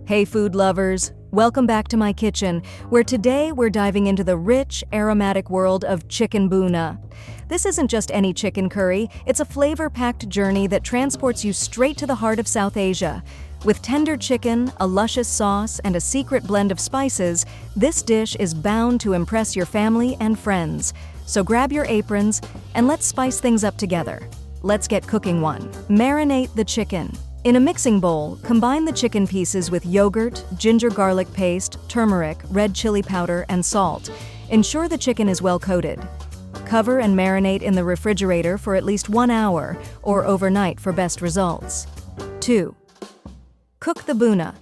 Hey food lovers, welcome back to my kitchen, where today we're diving into the rich, aromatic world of Chicken Bhuna. This isn't just any chicken curry, it's a flavor-packed journey that transports you straight to the heart of South Asia. With tender chicken, a luscious sauce, and a secret blend of spices, this dish is bound to impress your family and friends. So grab your aprons and let's spice things up together. Let's get cooking. 1. Marinate the chicken. In a mixing bowl, combine the chicken pieces with yogurt, ginger garlic paste, turmeric, red chili powder, and salt. Ensure the chicken is well coated. Cover and marinate in the refrigerator for at least 1 hour or overnight for best results. 2. Cook the buna.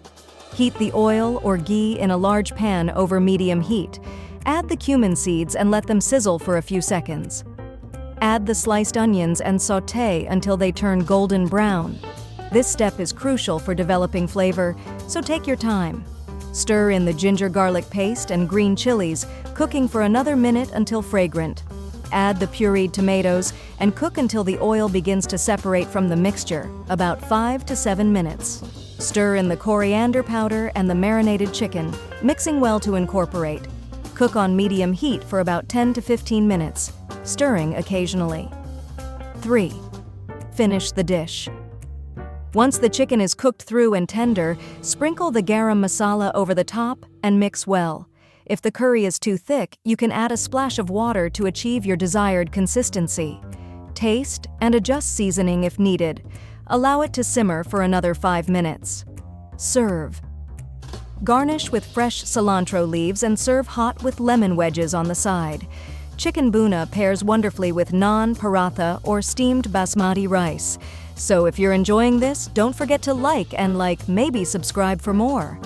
Heat the oil or ghee in a large pan over medium heat. Add the cumin seeds and let them sizzle for a few seconds. Add the sliced onions and sauté until they turn golden brown. This step is crucial for developing flavor, so take your time. Stir in the ginger garlic paste and green chilies, cooking for another minute until fragrant. Add the pureed tomatoes and cook until the oil begins to separate from the mixture, about 5 to 7 minutes. Stir in the coriander powder and the marinated chicken, mixing well to incorporate. Cook on medium heat for about 10 to 15 minutes, stirring occasionally. 3. Finish the dish. Once the chicken is cooked through and tender, sprinkle the garam masala over the top and mix well. If the curry is too thick, you can add a splash of water to achieve your desired consistency. Taste and adjust seasoning if needed. Allow it to simmer for another 5 minutes. Serve. Garnish with fresh cilantro leaves and serve hot with lemon wedges on the side. Chicken bhuna pairs wonderfully with naan, paratha, or steamed basmati rice. So if you're enjoying this, don't forget to like and maybe subscribe for more.